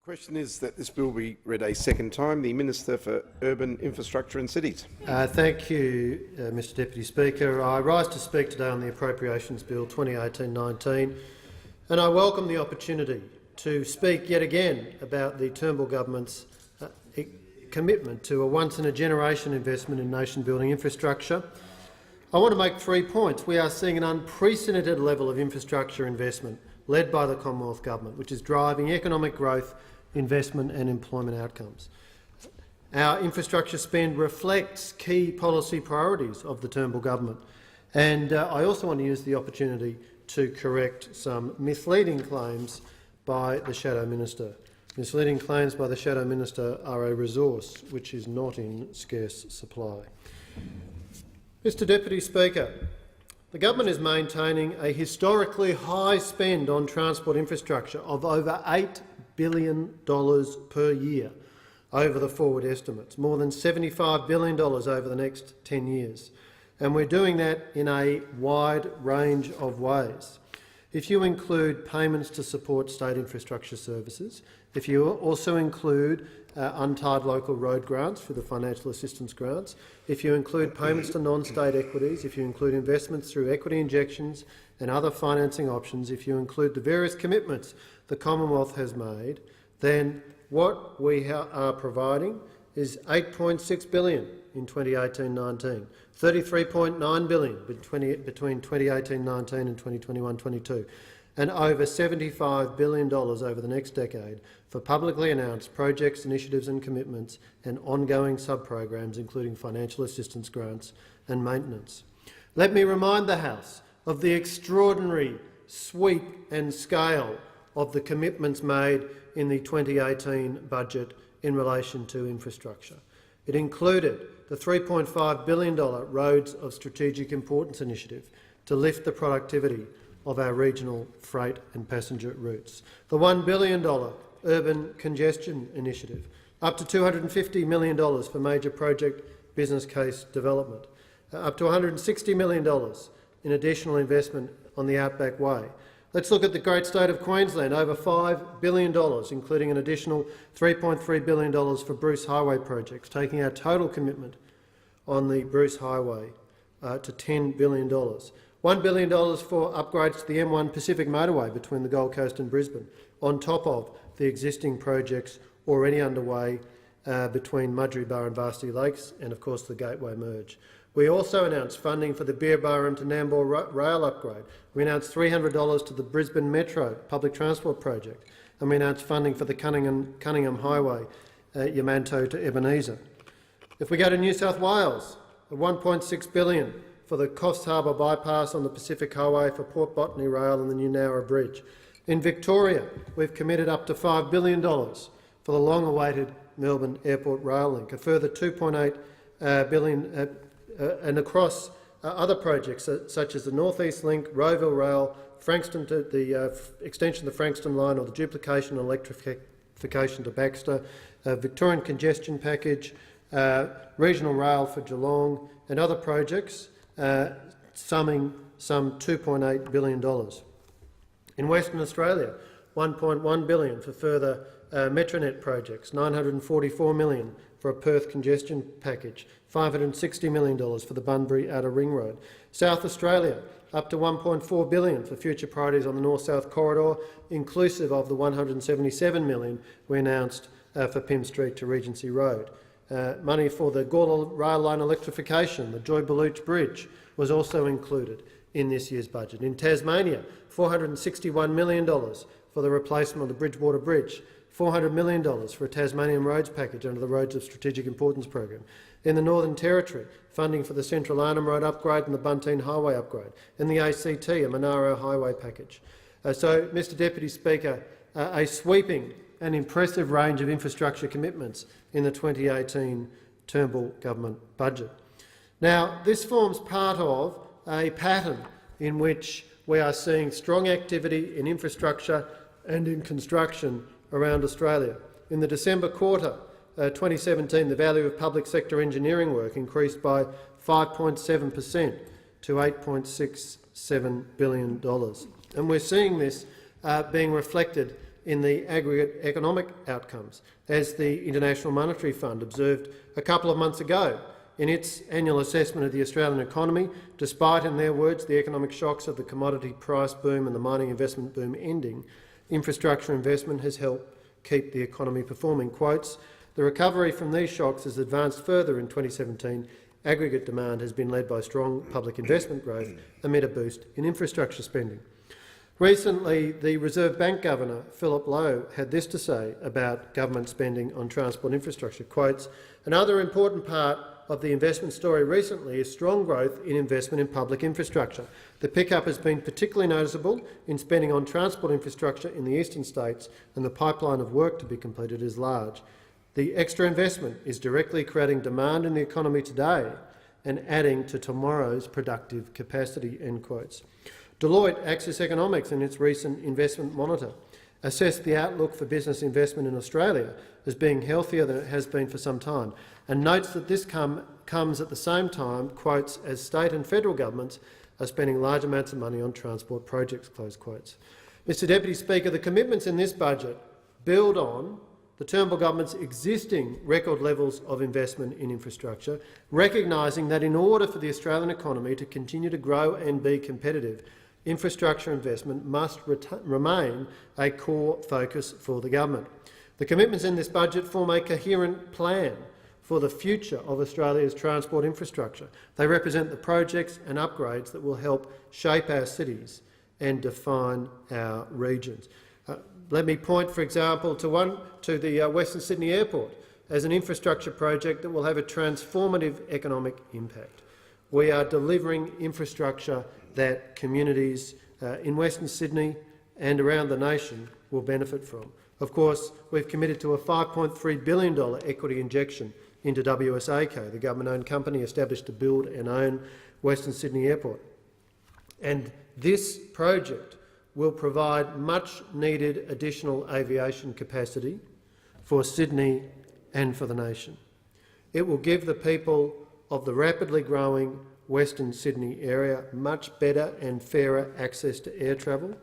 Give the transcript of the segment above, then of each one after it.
Question is that this bill be read a second time. The Minister for Urban Infrastructure and Cities. Thank you, Mr Deputy Speaker. I rise to speak today on the Appropriations Bill 2018-19, and I welcome the opportunity to speak yet again about the Turnbull government's commitment to a once-in-a-generation investment in nation-building infrastructure. I want to make 3 points. We are seeing an unprecedented level of infrastructure investment led by the Commonwealth Government, which is driving economic growth, investment and employment outcomes. Our infrastructure spend reflects key policy priorities of the Turnbull government, and I also want to use the opportunity to correct some misleading claims by the Shadow Minister. Misleading claims by the Shadow Minister are a resource which is not in scarce supply. Mr Deputy Speaker, the government is maintaining a historically high spend on transport infrastructure of over $8 billion per year over the forward estimates, more than $75 billion over the next 10 years. And we're doing that in a wide range of ways. If you include payments to support state infrastructure services, if you also include untied local road grants for the financial assistance grants, if you include payments to non-state equities, if you include investments through equity injections and other financing options, if you include the various commitments the Commonwealth has made, then what we are providing is $8.6 billion in 2018-19, $33.9 billion between 2018-19 and 2021-22, and over $75 billion over the next decade for publicly announced projects, initiatives and commitments and ongoing sub-programs, including financial assistance grants and maintenance. Let me remind the House of the extraordinary sweep and scale of the commitments made in the 2018 budget in relation to infrastructure. It included the $3.5 billion Roads of Strategic Importance initiative to lift the productivity of our regional freight and passenger routes, the $1 billion Urban Congestion Initiative, up to $250 million for major project business case development, up to $160 million in additional investment on the Outback Way. Let's look at the great state of Queensland, over $5 billion, including an additional $3.3 billion for Bruce Highway projects, taking our total commitment on the Bruce Highway to $10 billion. $1 billion for upgrades to the M1 Pacific motorway between the Gold Coast and Brisbane, on top of the existing projects already underway between Mudgee Bar and Varsity Lakes and, of course, the Gateway Merge. We also announced funding for the Beerburrum to Nambour rail upgrade. We announced $300 to the Brisbane Metro public transport project, and we announced funding for the Cunningham Highway, Yamanto to Ebenezer. If we go to New South Wales, $1.6 billion for the Coffs Harbour bypass on the Pacific Highway for Port Botany Rail and the new Nowra Bridge. In Victoria, we've committed up to $5 billion for the long-awaited Melbourne Airport Rail Link, a further $2.8 billion and across other projects such as the North East Link, Rowville Rail, Frankston to the extension of the Frankston line or the duplication and electrification to Baxter, Victorian Congestion Package, Regional Rail for Geelong and other projects summing some $2.8 billion. In Western Australia, $1.1 billion for further Metronet projects, $944 million for a Perth congestion package, $560 million for the Bunbury Outer Ring Road. South Australia, up to $1.4 billion for future priorities on the North-South Corridor, inclusive of the $177 million we announced for Pym Street to Regency Road. Money for the Gawler rail line electrification, the Joy-Baluch Bridge, was also included in this year's budget. In Tasmania, $461 million for the replacement of the Bridgewater Bridge, $400 million for a Tasmanian roads package under the Roads of Strategic Importance program. In the Northern Territory, funding for the Central Arnhem Road upgrade and the Bunteen Highway upgrade. In the ACT, a Monaro Highway package. So, Mr Deputy Speaker, a sweeping and impressive range of infrastructure commitments in the 2018 Turnbull government budget. Now, this forms part of a pattern in which we are seeing strong activity in infrastructure and in construction around Australia. In the December quarter 2017, the value of public sector engineering work increased by 5.7% to $8.67 billion. And we're seeing this being reflected in the aggregate economic outcomes, as the International Monetary Fund observed a couple of months ago in its annual assessment of the Australian economy. Despite, in their words, the economic shocks of the commodity price boom and the mining investment boom ending, infrastructure investment has helped keep the economy performing. Quotes, "The recovery from these shocks has advanced further in 2017. Aggregate demand has been led by strong public investment growth amid a boost in infrastructure spending." Recently, the Reserve Bank Governor, Philip Lowe, had this to say about government spending on transport infrastructure. Quotes, "Another important part of the investment story recently is strong growth in investment in public infrastructure. The pickup has been particularly noticeable in spending on transport infrastructure in the eastern states, and the pipeline of work to be completed is large. The extra investment is directly creating demand in the economy today and adding to tomorrow's productive capacity." End quotes. Deloitte Access Economics, in its recent investment monitor, assessed the outlook for business investment in Australia as being healthier than it has been for some time, and notes that this comes at the same time, quotes, "as state and federal governments are spending large amounts of money on transport projects." Close quotes. Mr Deputy Speaker, the commitments in this budget build on the Turnbull government's existing record levels of investment in infrastructure, recognising that in order for the Australian economy to continue to grow and be competitive, infrastructure investment must remain a core focus for the government. The commitments in this budget form a coherent plan for the future of Australia's transport infrastructure. They represent the projects and upgrades that will help shape our cities and define our regions. Let me point, for example, to the Western Sydney Airport as an infrastructure project that will have a transformative economic impact. We are delivering infrastructure that communities in Western Sydney and around the nation will benefit from. Of course, we've committed to a $5.3 billion equity injection into WSAco, the government-owned company established to build and own Western Sydney Airport. And this project will provide much-needed additional aviation capacity for Sydney and for the nation. It will give the people of the rapidly growing Western Sydney area much better and fairer access to air travel,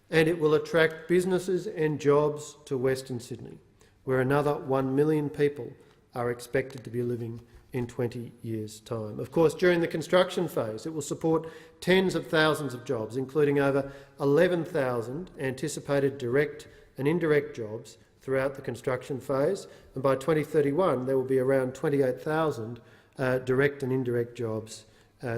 and it will attract businesses and jobs to Western Sydney, where another 1 million people are expected to be living in 20 years' time. Of course, during the construction phase, it will support tens of thousands of jobs, including over 11,000 anticipated direct and indirect jobs throughout the construction phase, and by 2031 there will be around 28,000 direct and indirect jobs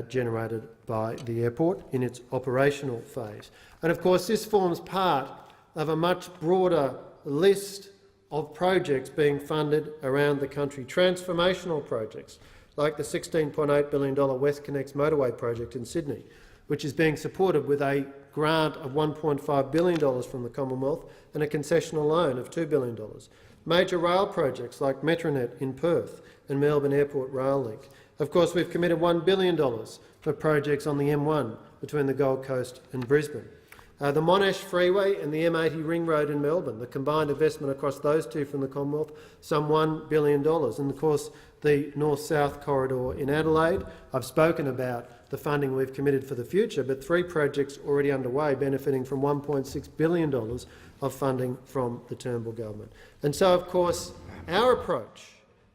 generated by the airport in its operational phase. And of course, this forms part of a much broader list of projects being funded around the country, transformational projects like the $16.8 billion WestConnex motorway project in Sydney, which is being supported with a grant of $1.5 billion from the Commonwealth and a concessional loan of $2 billion. Major rail projects like Metronet in Perth and Melbourne Airport Rail Link. Of course, we've committed $1 billion for projects on the M1 between the Gold Coast and Brisbane. The Monash Freeway and the M80 Ring Road in Melbourne, the combined investment across those two from the Commonwealth, some $1 billion. And of course, the North-South Corridor in Adelaide. I've spoken about the funding we've committed for the future, but 3 projects already underway benefiting from $1.6 billion of funding from the Turnbull government. And so, of course, our approach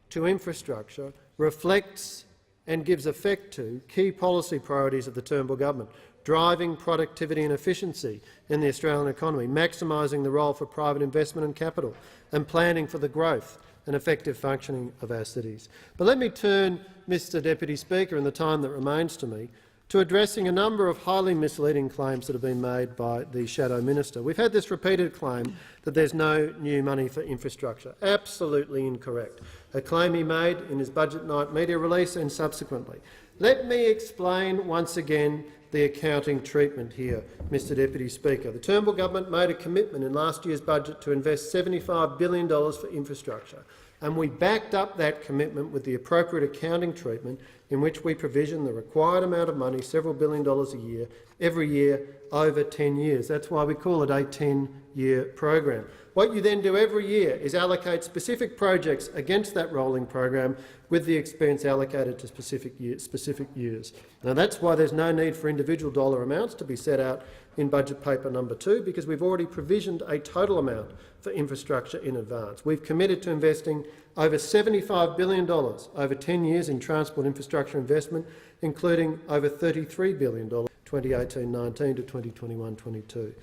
to infrastructure reflects and gives effect to key policy priorities of the Turnbull government: driving productivity and efficiency in the Australian economy, maximising the role for private investment and capital, and planning for the growth and effective functioning of our cities. But let me turn, Mr Deputy Speaker, in the time that remains to me, to addressing a number of highly misleading claims that have been made by the Shadow Minister. We've had this repeated claim that there's no new money for infrastructure. Absolutely incorrect. A claim he made in his budget night media release and subsequently. Let me explain once again the accounting treatment here, Mr Deputy Speaker. The Turnbull government made a commitment in last year's budget to invest $75 billion for infrastructure, and we backed up that commitment with the appropriate accounting treatment in which we provision the required amount of money, several $1 billion a year, every year over 10 years. That's why we call it a 10-year program. What you then do every year is allocate specific projects against that rolling program with the expense allocated to specific years. Now, that's why there's no need for individual dollar amounts to be set out in budget paper number 2 because we've already provisioned a total amount for infrastructure in advance. We've committed to investing over $75 billion over 10 years in transport infrastructure investment, including over $33 billion 2018-19 to 2021-22.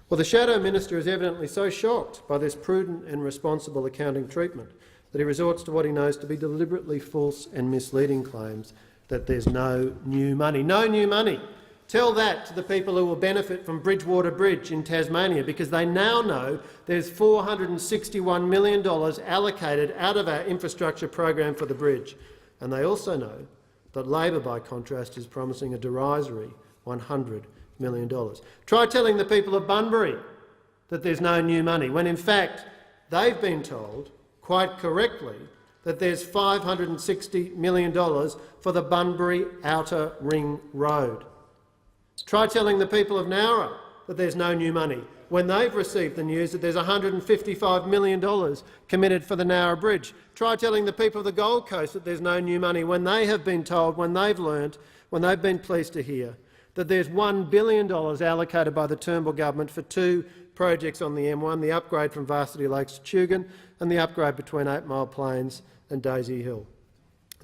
Well, the Shadow Minister is evidently so shocked by this prudent and responsible accounting treatment that he resorts to what he knows to be deliberately false and misleading claims that there's no new money. No new money. Tell that to the people who will benefit from Bridgewater Bridge in Tasmania, because they now know there's $461 million allocated out of our infrastructure program for the bridge. And they also know that Labor, by contrast, is promising a derisory $100 million. Try telling the people of Bunbury that there's no new money, when in fact they've been told, quite correctly, that there's $560 million for the Bunbury Outer Ring Road. Try telling the people of Nowra that there's no new money when they've received the news that there's $155 million committed for the Nowra Bridge. Try telling the people of the Gold Coast that there's no new money when they have been told, when they've learnt, when they've been pleased to hear that there's $1 billion allocated by the Turnbull government for 2 projects on the M1, the upgrade from Varsity Lakes to Tugun and the upgrade between 8 Mile Plains and Daisy Hill.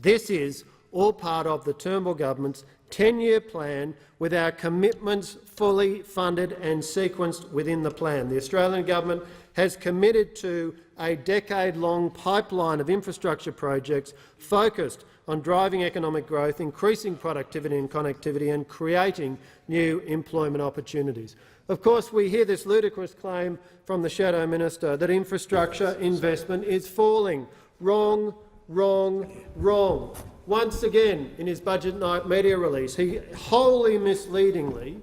This is all part of the Turnbull government's 10-year plan, with our commitments fully funded and sequenced within the plan. The Australian government has committed to a decade-long pipeline of infrastructure projects focused on driving economic growth, increasing productivity and connectivity and creating new employment opportunities. Of course, we hear this ludicrous claim from the Shadow Minister that infrastructure investment is falling. Wrong, wrong, wrong. Once again, in his budget night media release, he wholly misleadingly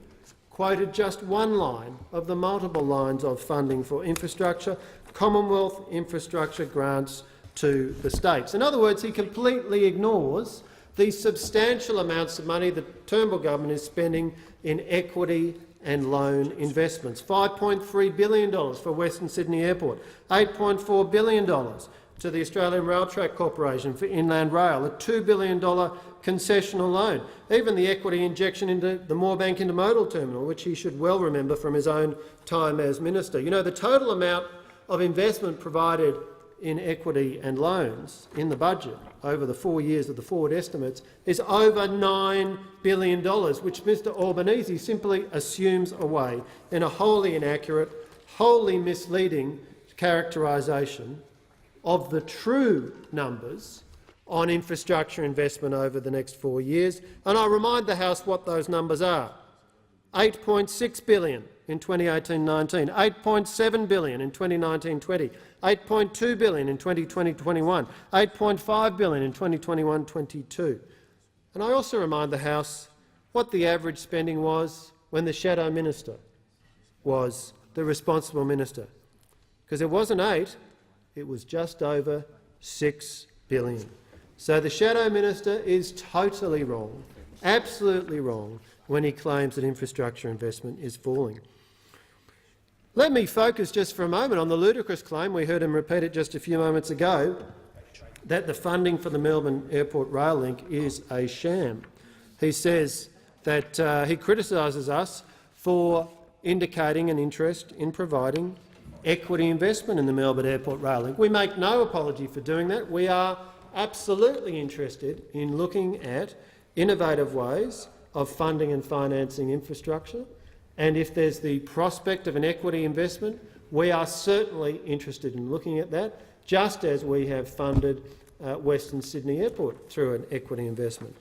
quoted just one line of the multiple lines of funding for infrastructure, Commonwealth infrastructure grants to the states. In other words, he completely ignores the substantial amounts of money the Turnbull government is spending in equity and loan investments. $5.3 billion for Western Sydney Airport, $8.4 billion to the Australian Rail Track Corporation for Inland Rail, a $2 billion concessional loan, even the equity injection into the Moorebank Intermodal Terminal, which he should well remember from his own time as minister. You know, the total amount of investment provided in equity and loans in the budget over the 4 years of the forward estimates is over $9 billion, which Mr Albanese simply assumes away in a wholly inaccurate, wholly misleading characterisation of the true numbers on infrastructure investment over the next 4 years. And I remind the House what those numbers are. $8.6 billion in 2018-19, $8.7 billion in 2019-20, $8.2 billion in 2020-21, $8.5 billion in 2021-22. And I also remind the House what the average spending was when the Shadow Minister was the responsible minister, because it wasn't 8, it was just over $6 billion. So the Shadow Minister is totally wrong, absolutely wrong, when he claims that infrastructure investment is falling. Let me focus just for a moment on the ludicrous claim, we heard him repeat it just a few moments ago, that the funding for the Melbourne Airport rail link is a sham. He says that he criticises us for indicating an interest in providing equity investment in the Melbourne Airport rail link. We make no apology for doing that. We are absolutely interested in looking at innovative ways of funding and financing infrastructure, and if there's the prospect of an equity investment, we are certainly interested in looking at that, just as we have funded Western Sydney Airport through an equity investment.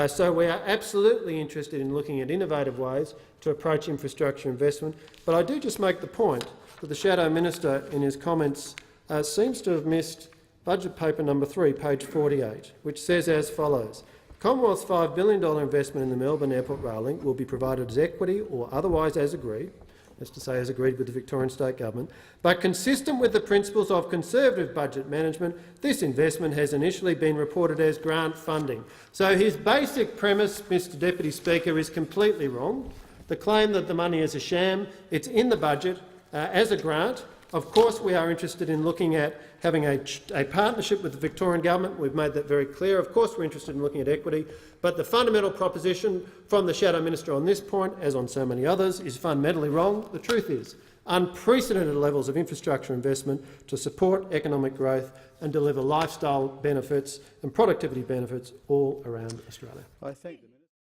So we are absolutely interested in looking at innovative ways to approach infrastructure investment. But I do just make the point that the Shadow Minister in his comments seems to have missed budget paper number 3, page 48, which says as follows: Commonwealth's $5 billion investment in the Melbourne Airport rail link will be provided as equity or otherwise as agreed, that's to say as agreed with the Victorian State Government, but consistent with the principles of conservative budget management, this investment has initially been reported as grant funding. So his basic premise, Mr Deputy Speaker, is completely wrong. The claim that the money is a sham, it's in the budget as a grant. Of course we are interested in looking at having a partnership with the Victorian government. We've made that very clear. Of course, we're interested in looking at equity, but the fundamental proposition from the Shadow Minister on this point, as on so many others, is fundamentally wrong. The truth is unprecedented levels of infrastructure investment to support economic growth and deliver lifestyle benefits and productivity benefits all around Australia. I thank the